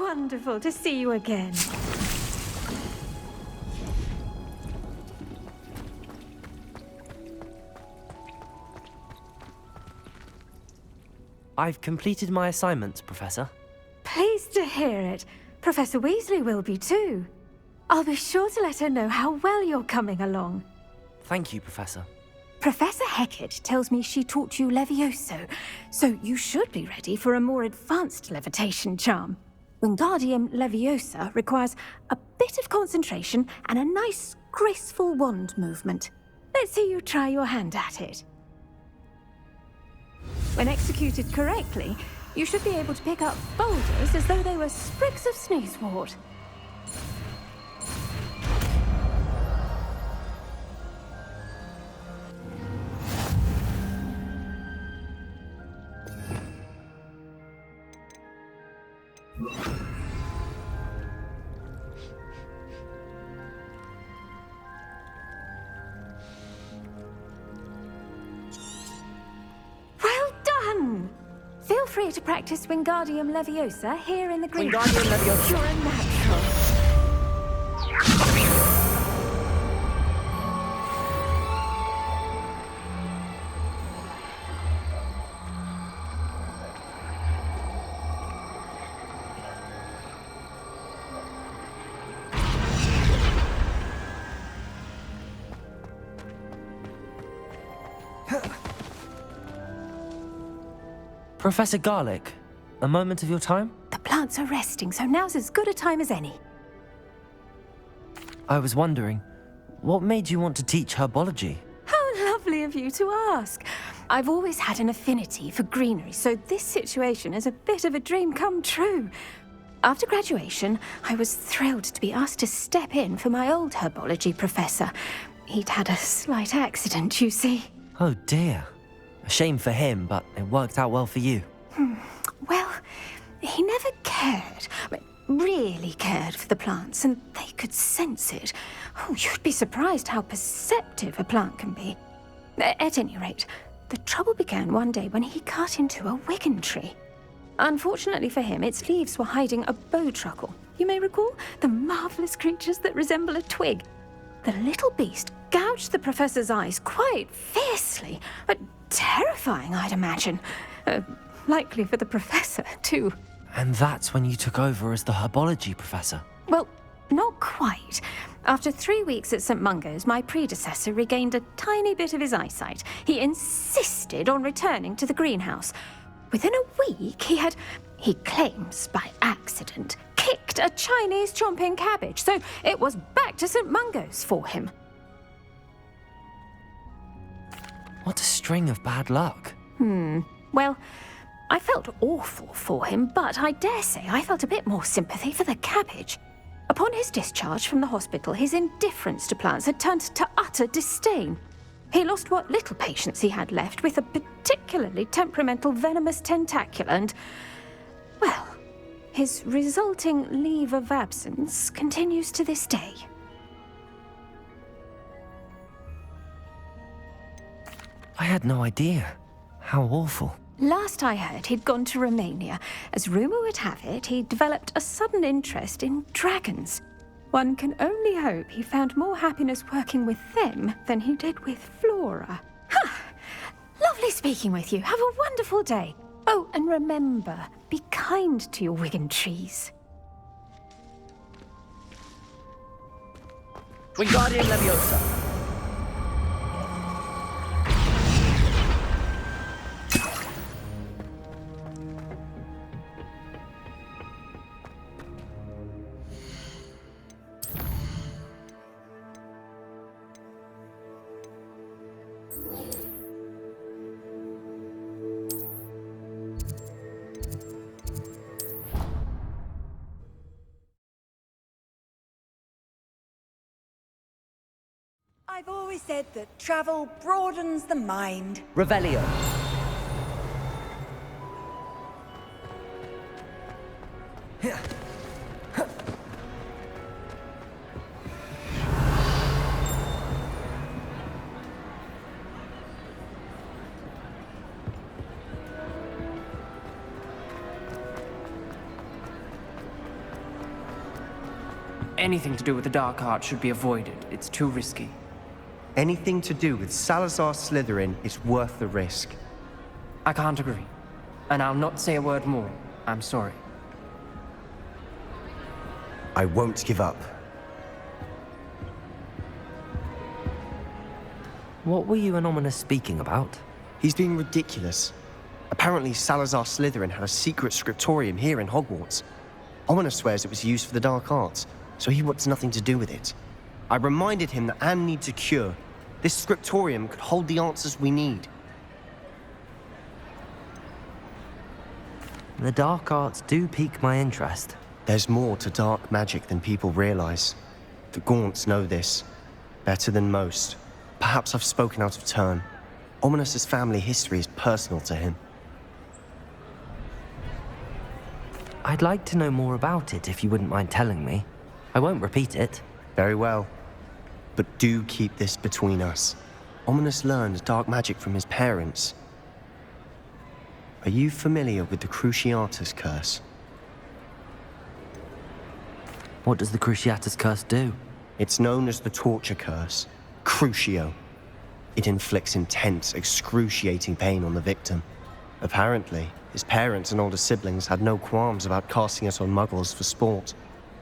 wonderful to see you again. I've completed my assignments, Professor. Pleased to hear it. Professor Weasley will be too. I'll be sure to let her know how well you're coming along. Thank you, Professor. Professor Hecat tells me she taught you Levioso, so you should be ready for a more advanced levitation charm. Wingardium Leviosa requires a bit of concentration and a nice, graceful wand movement. Let's see you try your hand at it. When executed correctly, you should be able to pick up boulders as though they were sprigs of sneezewort. Well done! Feel free to practice Wingardium Leviosa here in the green. Wingardium Leviosa. You're a natural. Professor Garlick, a moment of your time? The plants are resting, so now's as good a time as any. I was wondering, what made you want to teach herbology? How lovely of you to ask. I've always had an affinity for greenery, so this situation is a bit of a dream come true. After graduation, I was thrilled to be asked to step in for my old herbology professor. He'd had a slight accident, you see. Oh dear. A shame for him, but it worked out well for you. Well, he never cared, really cared for the plants, and they could sense it. Oh, you'd be surprised how perceptive a plant can be. At any rate, the trouble began one day when he cut into a Wigan tree. Unfortunately for him, its leaves were hiding a bowtruckle. You may recall the marvellous creatures that resemble a twig. The little beast gouged the professor's eyes quite fiercely, but terrifying, I'd imagine. Likely for the professor, too. And that's when you took over as the herbology professor? Well, not quite. After 3 weeks at St. Mungo's, my predecessor regained a tiny bit of his eyesight. He insisted on returning to the greenhouse. Within a week, he claims by accident, kicked a Chinese chomping cabbage, so it was back to St. Mungo's for him. What a string of bad luck. Well, I felt awful for him, but I dare say I felt a bit more sympathy for the cabbage. Upon his discharge from the hospital, his indifference to plants had turned to utter disdain. He lost what little patience he had left with a particularly temperamental venomous tentacula and, well, his resulting leave of absence continues to this day. I had no idea. How awful. Last I heard, he'd gone to Romania. As rumour would have it, he developed a sudden interest in dragons. One can only hope he found more happiness working with them than he did with Flora. Lovely speaking with you. Have a wonderful day. Oh, and remember, be kind to your Wigan trees. Wingardium Leviosa. I've always said that travel broadens the mind. Revelio. Anything to do with the dark art should be avoided. It's too risky. Anything to do with Salazar Slytherin is worth the risk. I can't agree. And I'll not say a word more. I'm sorry. I won't give up. What were you and Ominous speaking about? He's being ridiculous. Apparently, Salazar Slytherin had a secret scriptorium here in Hogwarts. Ominous swears it was used for the dark arts, so he wants nothing to do with it. I reminded him that Anne needs a cure. This scriptorium could hold the answers we need. The dark arts do pique my interest. There's more to dark magic than people realize. The Gaunts know this better than most. Perhaps I've spoken out of turn. Ominous's family history is personal to him. I'd like to know more about it if you wouldn't mind telling me. I won't repeat it. Very well. But do keep this between us. Ominous learned dark magic from his parents. Are you familiar with the Cruciatus Curse? What does the Cruciatus Curse do? It's known as the Torture Curse, Crucio. It inflicts intense, excruciating pain on the victim. Apparently, his parents and older siblings had no qualms about casting it on muggles for sport.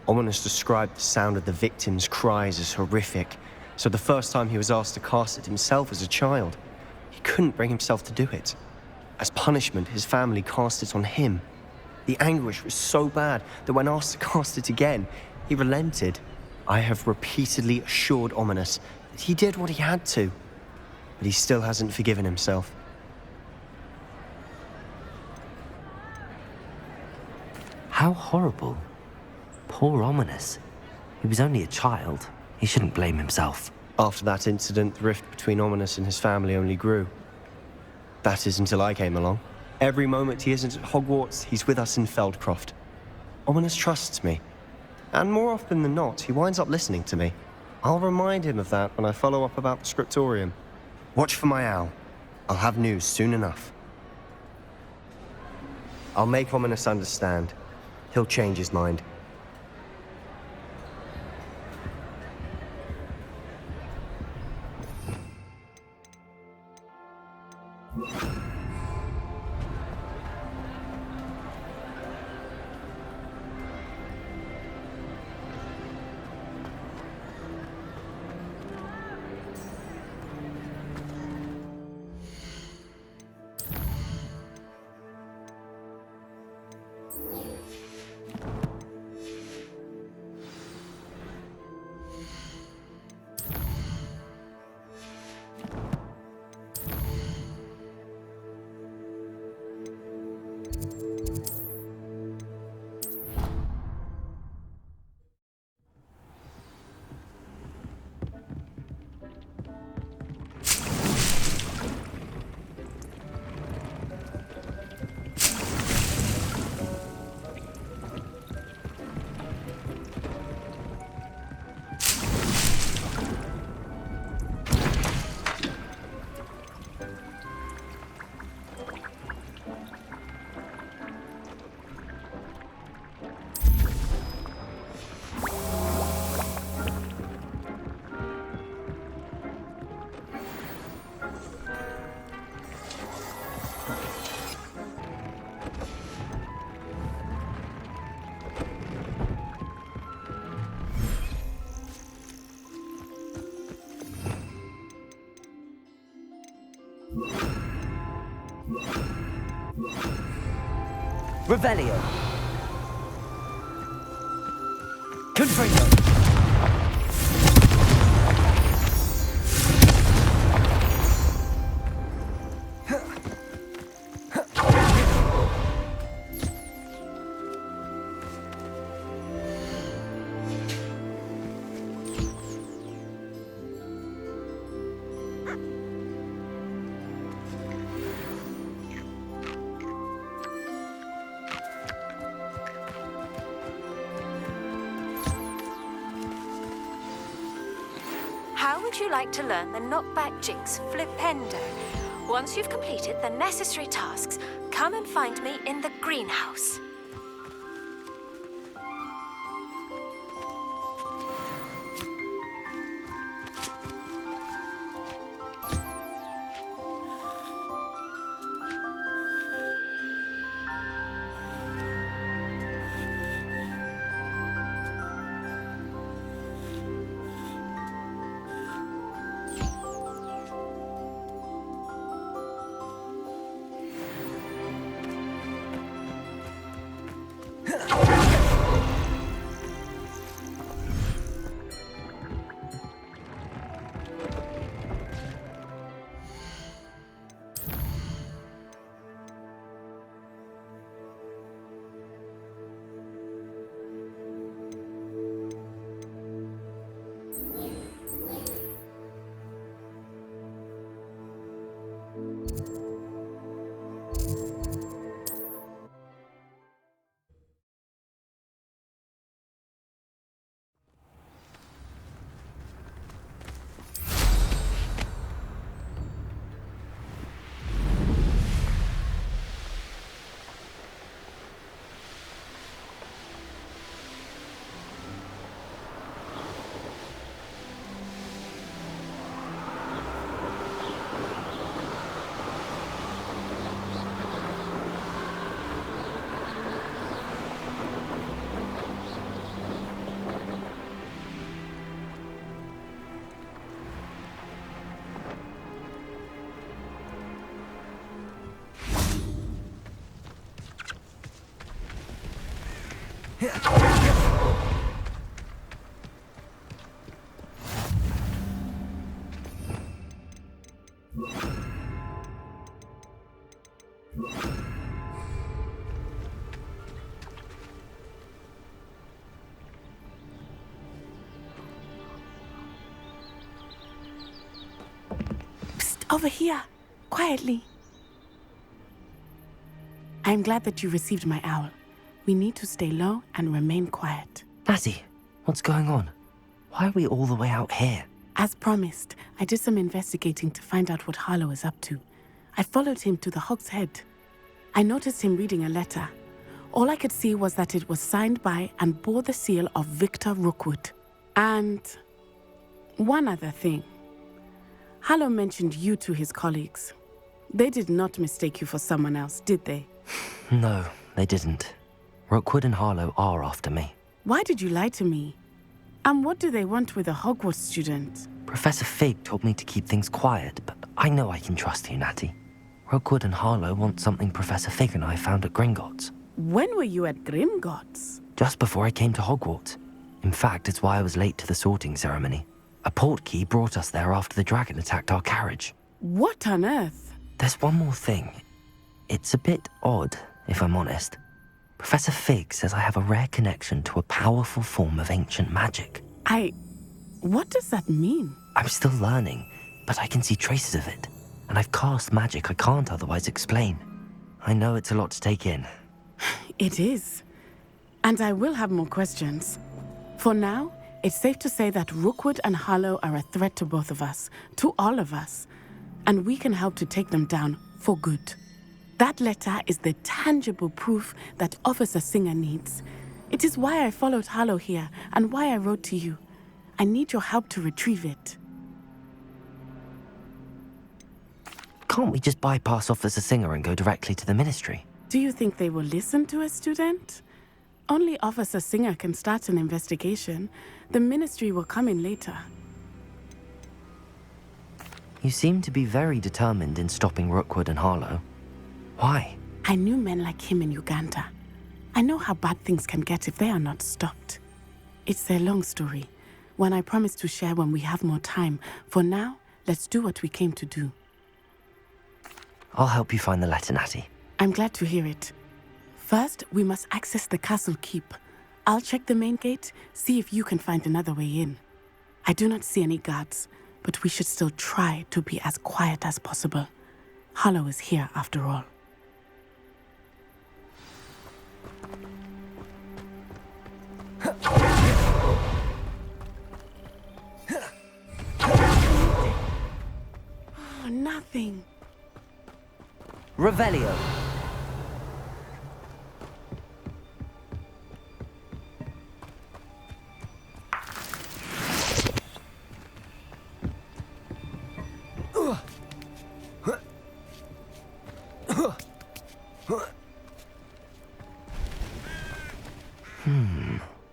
Ominous described the sound of the victim's cries as horrific, so the first time he was asked to cast it himself as a child, he couldn't bring himself to do it. As punishment, his family cast it on him. The anguish was so bad that when asked to cast it again, he relented. I have repeatedly assured Ominous that he did what he had to, but he still hasn't forgiven himself. How horrible. Poor Ominous. He was only a child. He shouldn't blame himself. After that incident, the rift between Ominous and his family only grew. That is until I came along. Every moment he isn't at Hogwarts, he's with us in Feldcroft. Ominous trusts me. And more often than not, he winds up listening to me. I'll remind him of that when I follow up about the scriptorium. Watch for my owl. I'll have news soon enough. I'll make Ominous understand. He'll change his mind. Revelio. Confringo. How would you like to learn the knockback jinx Flipendo? Once you've completed the necessary tasks, come and find me in the greenhouse. Over here, quietly. I'm glad that you received my owl. We need to stay low and remain quiet. Natty, what's going on? Why are we all the way out here? As promised, I did some investigating to find out what Harlow is up to. I followed him to the Hog's Head. I noticed him reading a letter. All I could see was that it was signed by and bore the seal of Victor Rookwood. And one other thing. Harlow mentioned you to his colleagues. They did not mistake you for someone else, did they? No, they didn't. Rookwood and Harlow are after me. Why did you lie to me? And what do they want with a Hogwarts student? Professor Fig told me to keep things quiet, but I know I can trust you, Natty. Rookwood and Harlow want something Professor Fig and I found at Gringotts. When were you at Gringotts? Just before I came to Hogwarts. In fact, it's why I was late to the sorting ceremony. A portkey brought us there after the dragon attacked our carriage. What on earth? There's one more thing. It's a bit odd, if I'm honest. Professor Fig says I have a rare connection to a powerful form of ancient magic. What does that mean? I'm still learning, but I can see traces of it. And I've cast magic I can't otherwise explain. I know it's a lot to take in. It is. And I will have more questions. For now, it's safe to say that Rookwood and Harlow are a threat to both of us, to all of us. And we can help to take them down for good. That letter is the tangible proof that Officer Singer needs. It is why I followed Harlow here and why I wrote to you. I need your help to retrieve it. Can't we just bypass Officer Singer and go directly to the Ministry? Do you think they will listen to a student? Only Officer Singer can start an investigation. The Ministry will come in later. You seem to be very determined in stopping Rookwood and Harlow. Why? I knew men like him in Uganda. I know how bad things can get if they are not stopped. It's a long story, one I promise to share when we have more time. For now, let's do what we came to do. I'll help you find the letter, Natty. I'm glad to hear it. First, we must access the castle keep. I'll check the main gate, see if you can find another way in. I do not see any guards, but we should still try to be as quiet as possible. Harlow is here after all. Oh, nothing. Revelio.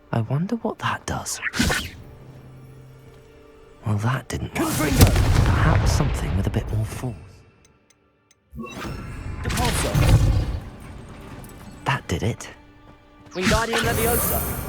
I wonder what that does. Well, that didn't work. Perhaps something with a bit more force. That did it. Wingardium Leviosa.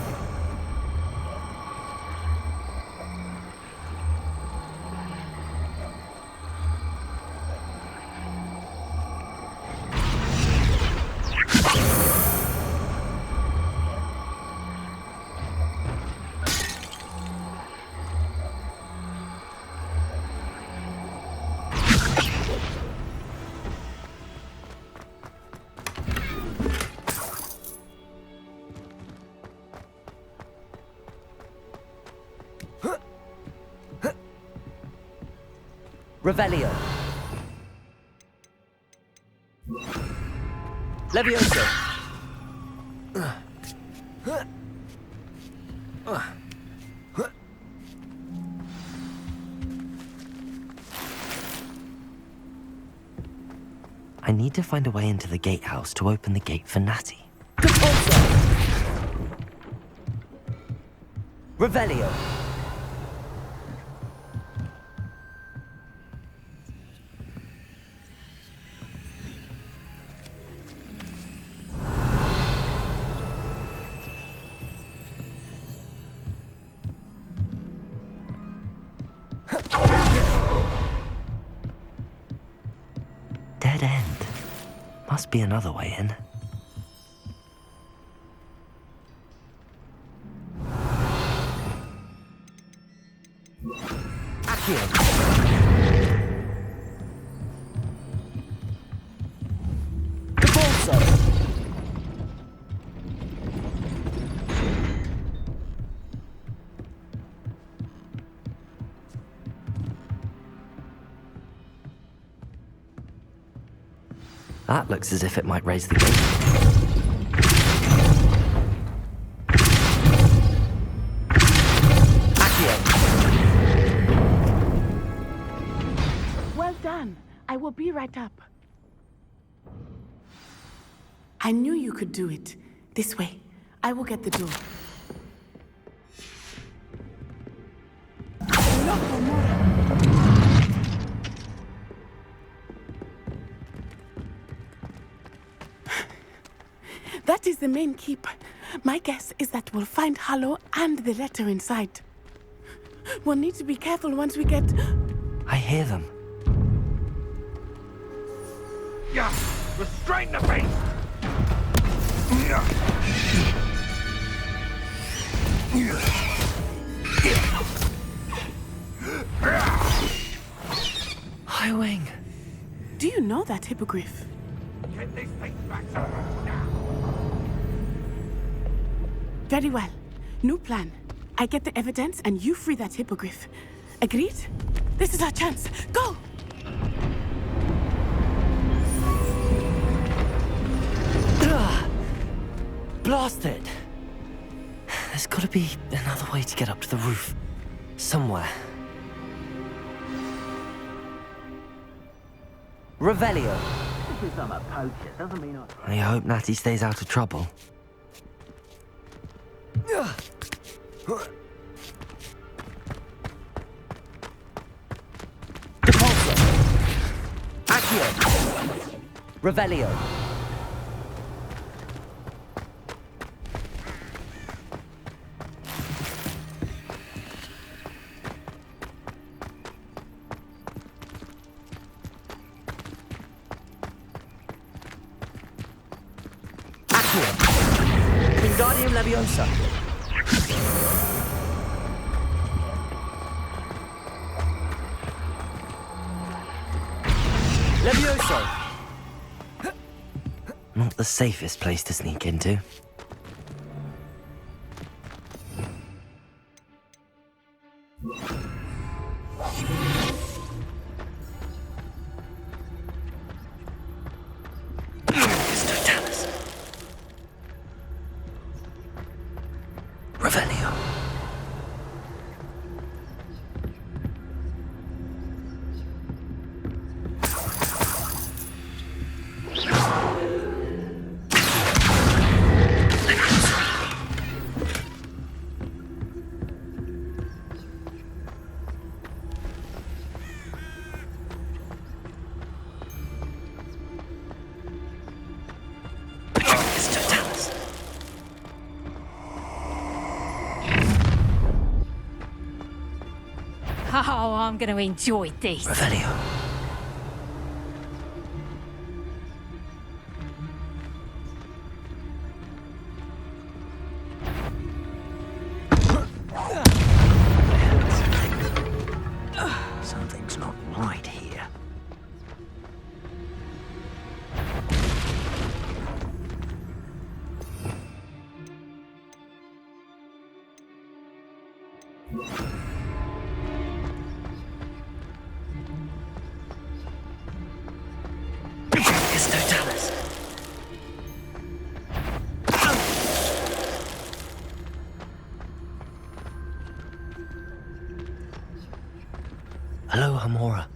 Revelio. Levioso. I need to find a way into the gatehouse to open the gate for Natty. Revelio. Dead end. Must be another way in. That looks as if it might raise the gate. Well done. I will be right up. I knew you could do it. This way. I will get the door. That is the main keep. My guess is that we'll find Hollow and the letter inside. We'll need to be careful once we get... I hear them. Yeah! Restrain the beast! Highwing. Do you know that hippogriff? Get this thing back to us now! Very well. New plan. I get the evidence and you free that hippogriff. Agreed? This is our chance. Go! Blast it! There's gotta be another way to get up to the roof. Somewhere. Revelio. Because I'm a poacher doesn't mean I hope Natty stays out of trouble. Depulso! Accio! Revelio! Accio! Wingardium Leviosa! Levioso! Not the safest place to sneak into. Revelio. Oh, I'm going to enjoy this. Revelio. Something's not right here. Hello, Hamora.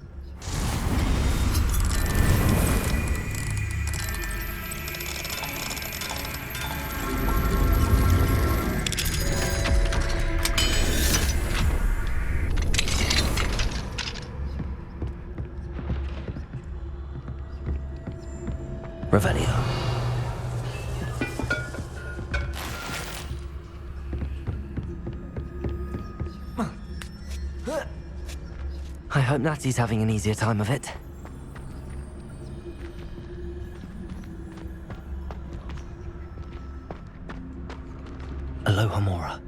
Revelio. I hope Natty's having an easier time of it. Aloha Mora.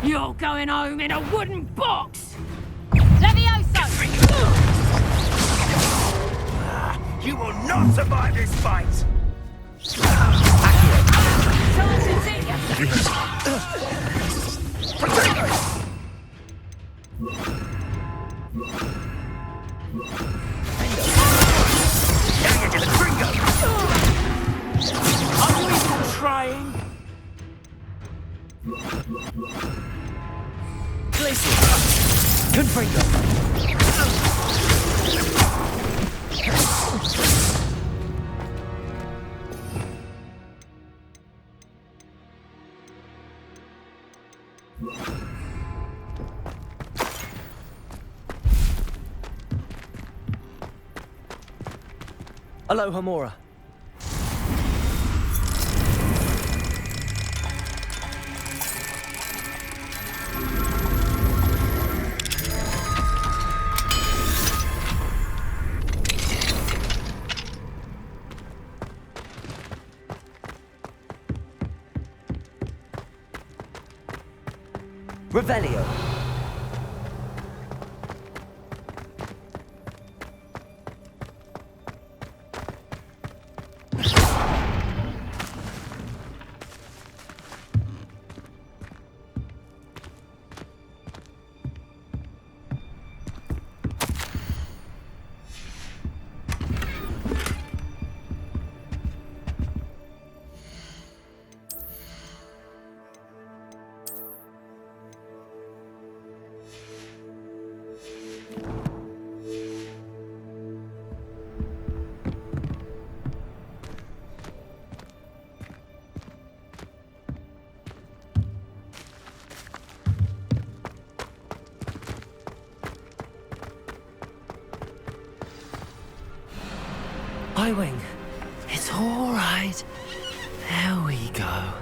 You're going home in a wooden box! Levioso! You will not survive this fight! Are we still trying? Glacier. Confringo. Aloha Mora. Revelio. Highwing. It's all right. There we go.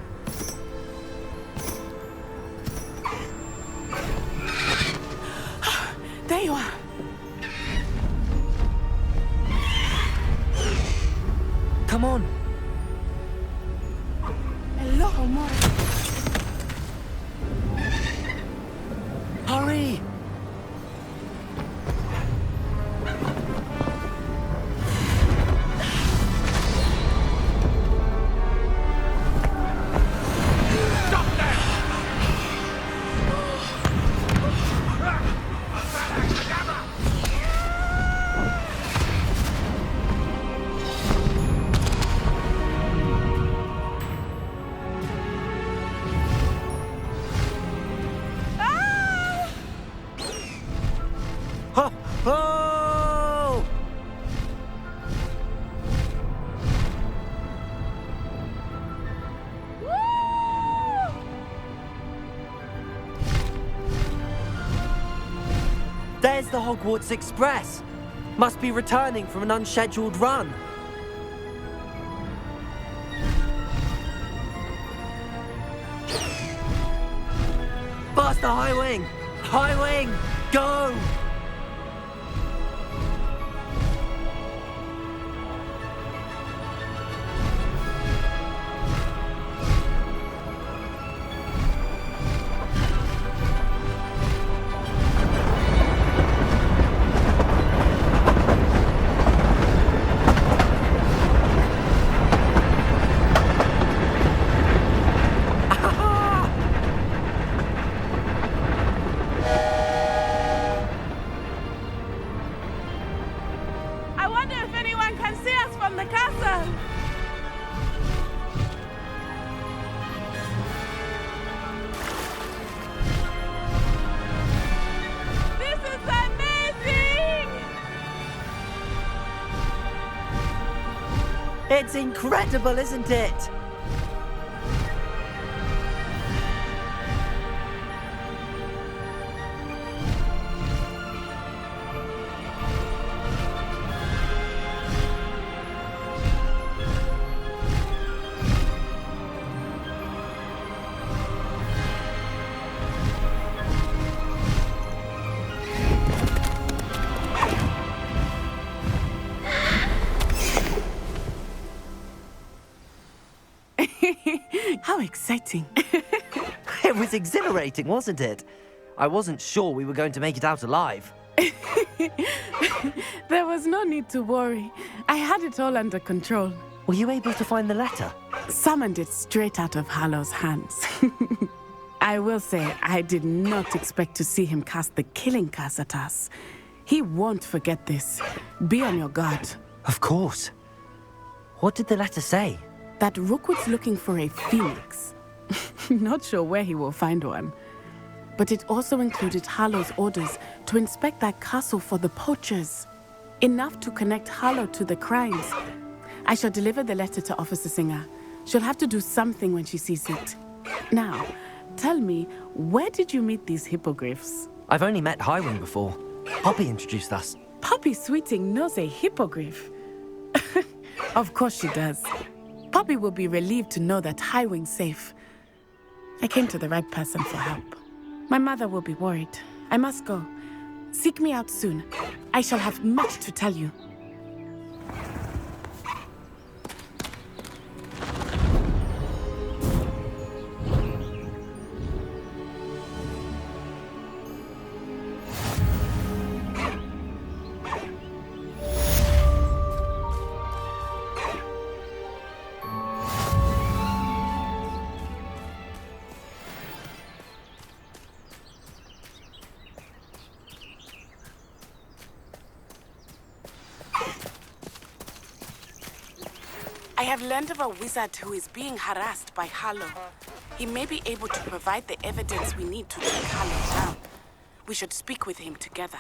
There you are. Come on. Hello, Mora. Hurry. Oh! There's the Hogwarts Express. Must be returning from an unscheduled run. Faster, Highwing! Highwing, go! I wonder if anyone can see us from the castle. This is amazing! It's incredible, isn't it? How exciting. It was exhilarating, wasn't it? I wasn't sure we were going to make it out alive. There was no need to worry. I had it all under control. Were you able to find the letter? Summoned it straight out of Hallow's hands. I will say, I did not expect to see him cast the killing curse at us. He won't forget this. Be on your guard. Of course. What did the letter say? That Rookwood's looking for a phoenix. Not sure where he will find one. But it also included Hallow's orders to inspect that castle for the poachers. Enough to connect Hallow to the crimes. I shall deliver the letter to Officer Singer. She'll have to do something when she sees it. Now, tell me, where did you meet these hippogriffs? I've only met Highwing before. Poppy introduced us. Poppy Sweeting knows a hippogriff. Of course she does. Poppy will be relieved to know that Highwing's safe. I came to the right person for help. My mother will be worried. I must go. Seek me out soon. I shall have much to tell you. I have learned of a wizard who is being harassed by Hallow. He may be able to provide the evidence we need to take Hallow down. We should speak with him together.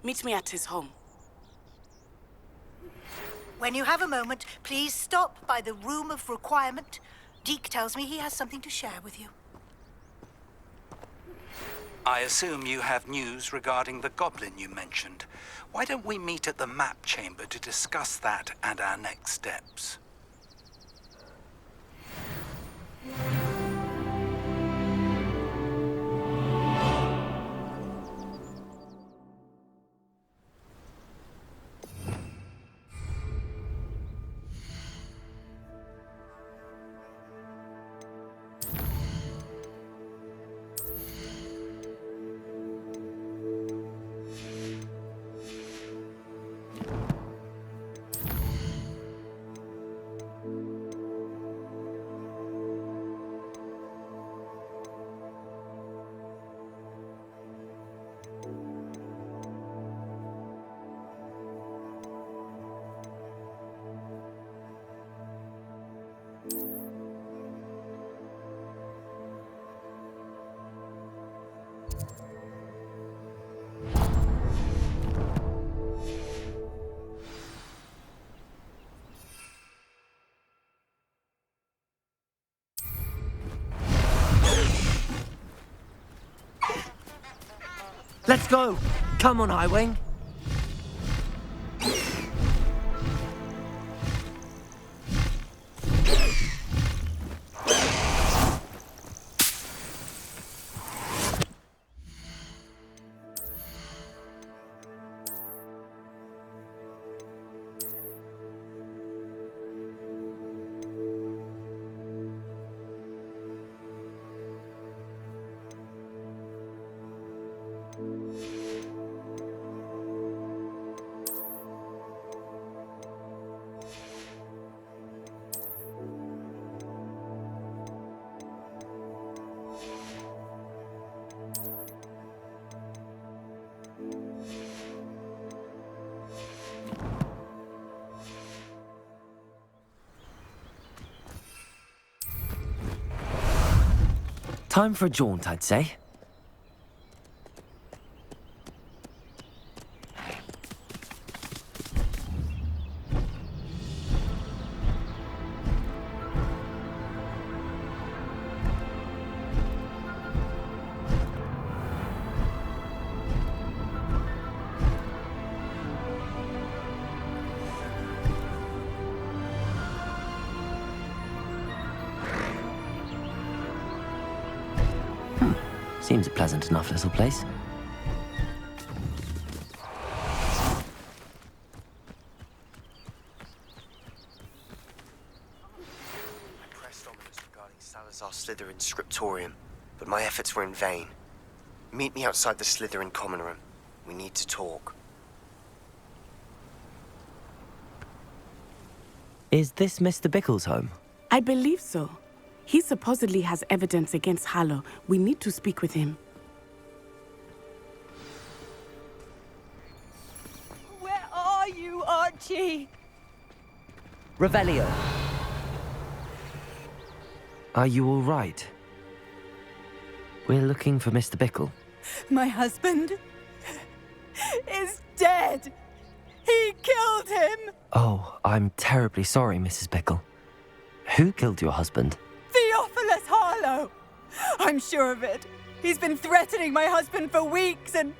Meet me at his home. When you have a moment, please stop by the Room of Requirement. Deke tells me he has something to share with you. I assume you have news regarding the goblin you mentioned. Why don't we meet at the map chamber to discuss that and our next steps? Let's go! Come on, Highwing. Time for a jaunt, I'd say. Seems a pleasant enough little place. I pressed ominous regarding Salazar Slytherin's scriptorium. but my efforts were in vain. Meet me outside the Slytherin common room. We need to talk. Is this Mr. Bickle's home? I believe so. He supposedly has evidence against Harlow. We need to speak with him. Where are you, Archie? Revelio. Are you all right? We're looking for Mr. Bickle. My husband is dead. He killed him. Oh, I'm terribly sorry, Mrs. Bickle. Who killed your husband? Theophilus Harlow. I'm sure of it. He's been threatening my husband for weeks and...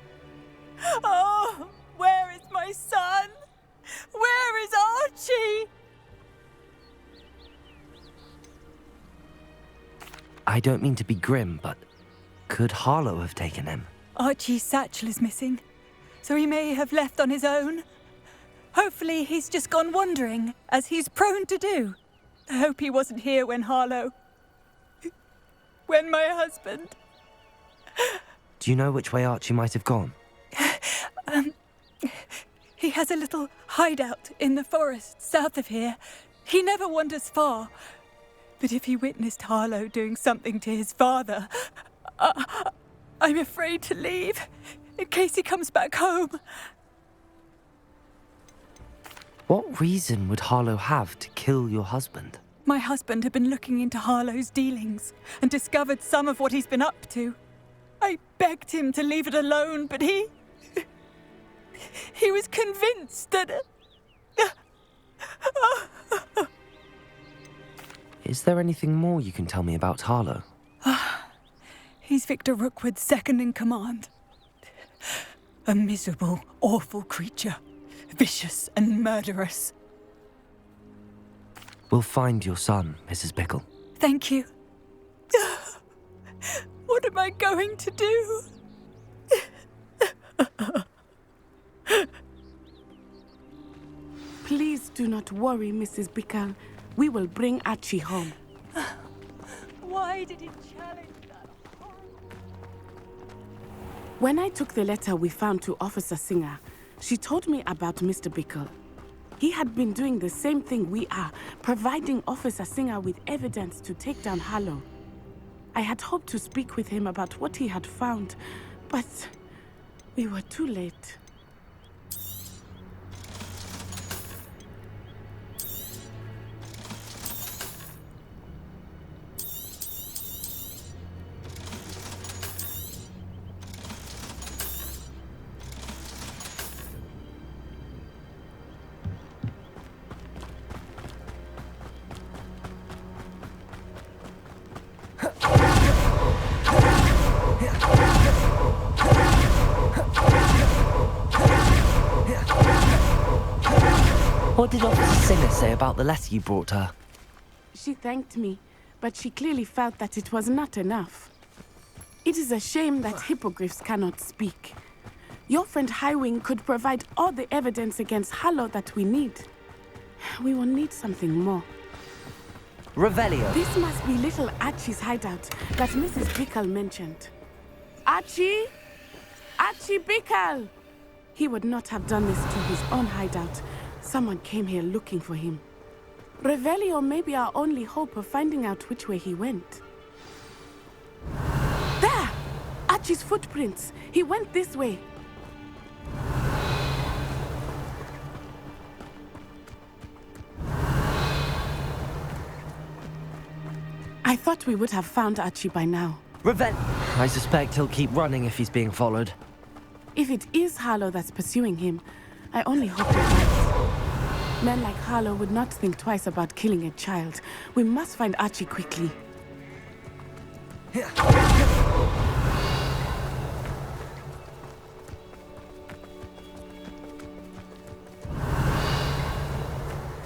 Oh, where is my son? Where is Archie? I don't mean to be grim, but could Harlow have taken him? Archie's satchel is missing, so he may have left on his own. Hopefully he's just gone wandering, as he's prone to do. I hope he wasn't here when when my husband... Do you know which way Archie might have gone? He has a little hideout in the forest south of here. He never wanders far. But if he witnessed Harlow doing something to his father, I'm afraid to leave, in case he comes back home. What reason would Harlow have to kill your husband? My husband had been looking into Harlow's dealings and discovered some of what he's been up to. I begged him to leave it alone, but he was convinced that... Is there anything more you can tell me about Harlow? He's Victor Rookwood's second in command. A miserable, awful creature. Vicious and murderous. We'll find your son, Mrs. Bickle. Thank you. What am I going to do? Please do not worry, Mrs. Bickle. We will bring Archie home. Why did he challenge that? When I took the letter we found to Officer Singer, she told me about Mr. Bickle. He had been doing the same thing we are, providing Officer Singer with evidence to take down Harlow. I had hoped to speak with him about what he had found, but we were too late. What did Officer Singer say about the letter you brought her? She thanked me, but she clearly felt that it was not enough. It is a shame that hippogriffs cannot speak. Your friend Highwing could provide all the evidence against Harlow that we need. We will need something more. Revelio. This must be little Archie's hideout that Mrs. Bickle mentioned. Archie? Archie Bickle! He would not have done this to his own hideout. Someone came here looking for him. Revelio may be our only hope of finding out which way he went. There! Archie's footprints. He went this way. I thought we would have found Archie by now. I suspect he'll keep running if he's being followed. If it is Harlow that's pursuing him, I only hope it right. Men like Harlow would not think twice about killing a child. We must find Archie quickly.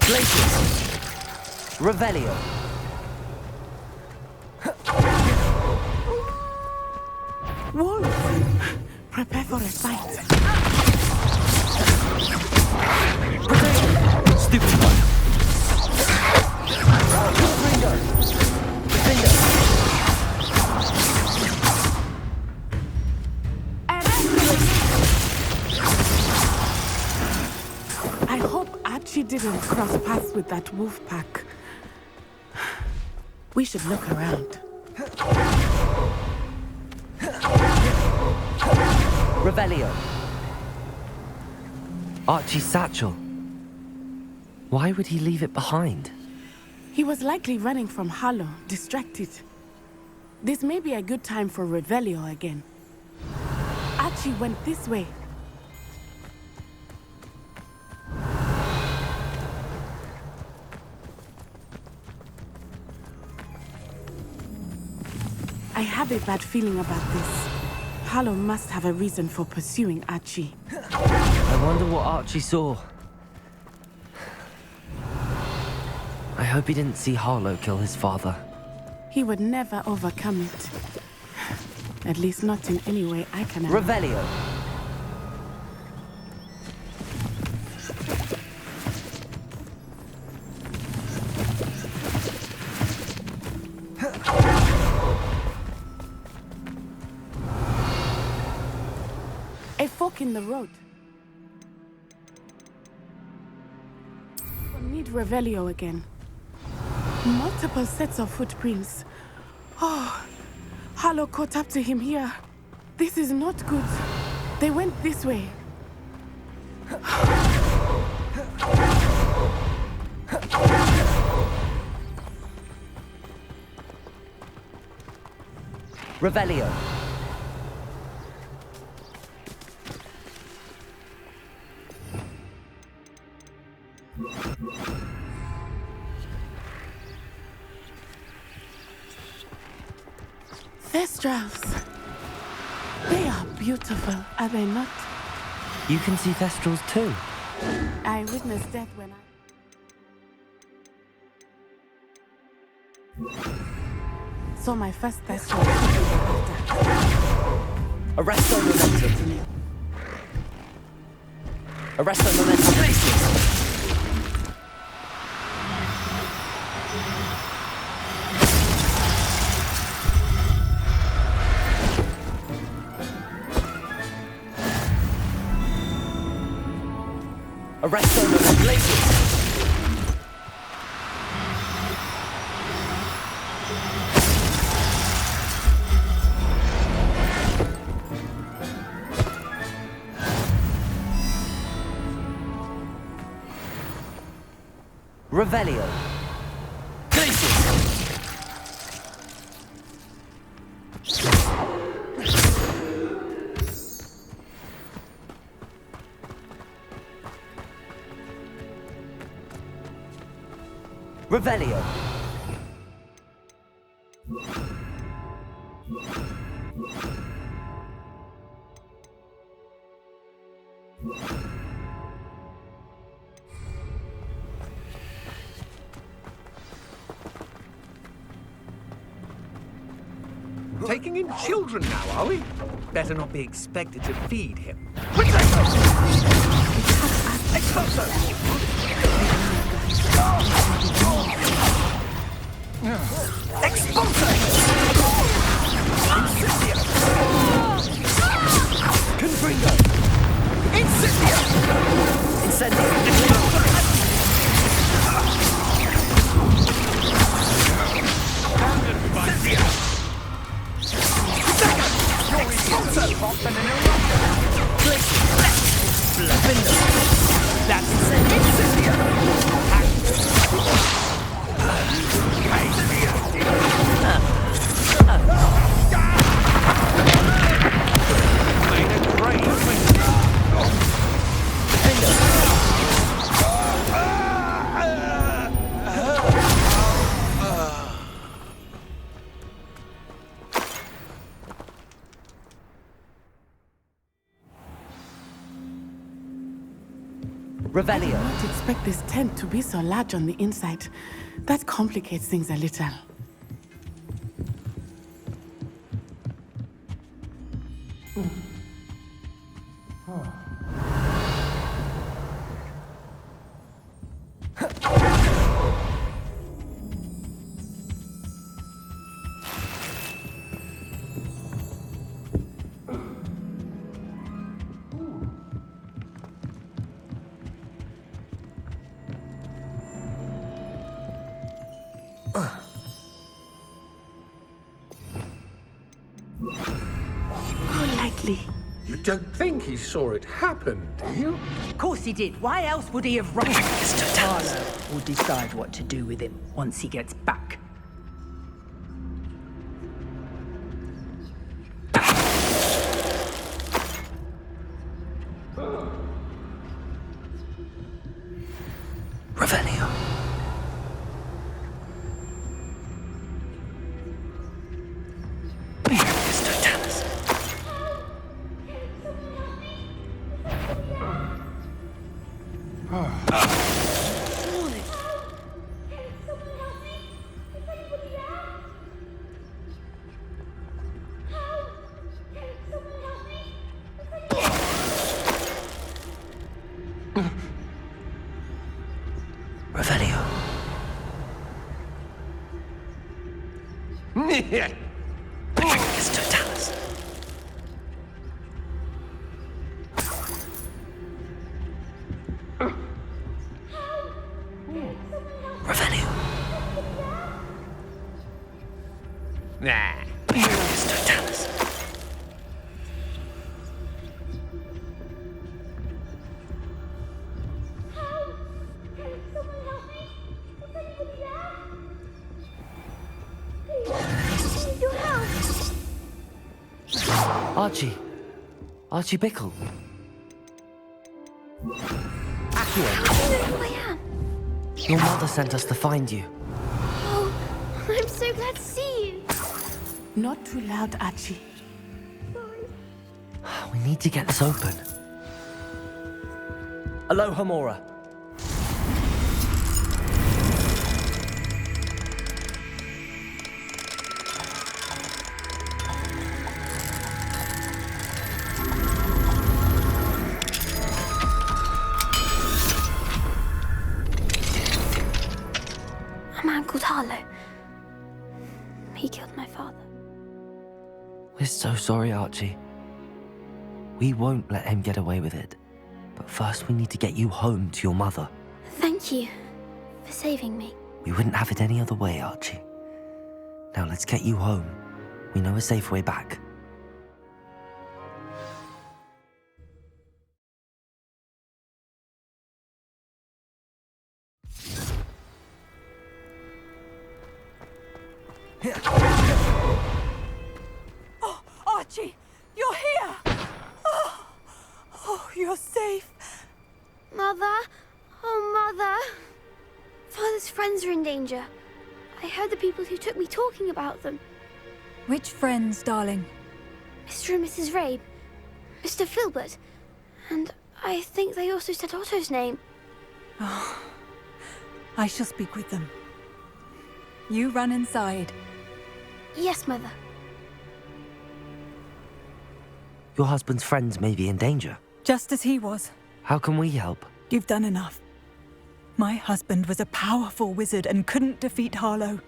Glaciers. Revelio. Wolves! Prepare for a fight. Stupid one. Defender. didn't cross paths with that wolf pack. We should look around. Revelio. Archie's satchel. Why would he leave it behind? He was likely running from Harlow, distracted. This may be a good time for Revelio again. Archie went this way. I have a bad feeling about this. Harlow must have a reason for pursuing Archie. I wonder what Archie saw. I hope he didn't see Harlow kill his father. He would never overcome it. At least not in any way I can. Revelio. A fork in the road. We'll need Revelio again. Multiple sets of footprints. Oh, Harlow caught up to him here. This is not good. They went this way. Revelio. Thestrals. They are beautiful, are they not? You can see Thestrals too. I witnessed death when I saw my first Thestral. Arresto momentum. Arresto momentum. Places. Arresto momentum. Places. Revelio. Places. Revelio. Taking in children now, are we? Better not be expected to feed him. Expulso! Incendio! Confringo! Incendio! Incendio! That's Incendio! I did not expect this tent to be so large on the inside. That complicates things a little. Oh, likely. You don't think he saw it happen, do you? Of course he did. Why else would he have run? Harlow will decide what to do with him once he gets back. Revelio. Revelio. It's Totalis. Revelio. Nah. It's Totalis. Archie Bickle. How do you know who I am? Your mother sent us to find you. Oh, I'm so glad to see you. Not too loud, Archie. We need to get this open. Aloha, Mora. A man called Harlow. He killed my father. We're so sorry, Archie. We won't let him get away with it. But first we need to get you home to your mother. Thank you for saving me. We wouldn't have it any other way, Archie. Now let's get you home. We know a safe way back. Oh, Archie, you're here! Oh, you're safe. Mother? Oh, Mother. Father's friends are in danger. I heard the people who took me talking about them. Which friends, darling? Mr. and Mrs. Rabe, Mr. Filbert, and I think they also said Otto's name. Oh, I shall speak with them. You run inside. Yes, Mother. Your husband's friends may be in danger. Just as he was. How can we help? You've done enough. My husband was a powerful wizard and couldn't defeat Harlow.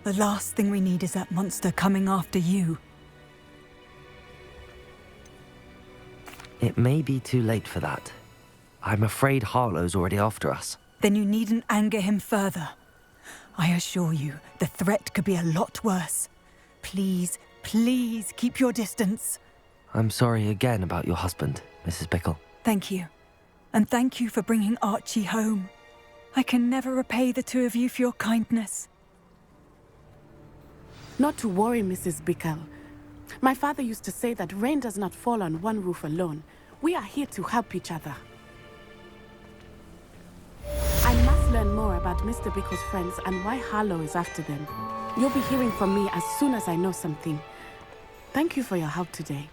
The last thing we need is that monster coming after you. It may be too late for that. I'm afraid Harlow's already after us. Then you needn't anger him further. I assure you, the threat could be a lot worse. Please, please keep your distance. I'm sorry again about your husband, Mrs. Bickle. Thank you. And thank you for bringing Archie home. I can never repay the two of you for your kindness. Not to worry, Mrs. Bickle. My father used to say that rain does not fall on one roof alone. We are here to help each other. I must learn more about Mr. Bickle's friends and why Harlow is after them. You'll be hearing from me as soon as I know something. Thank you for your help today.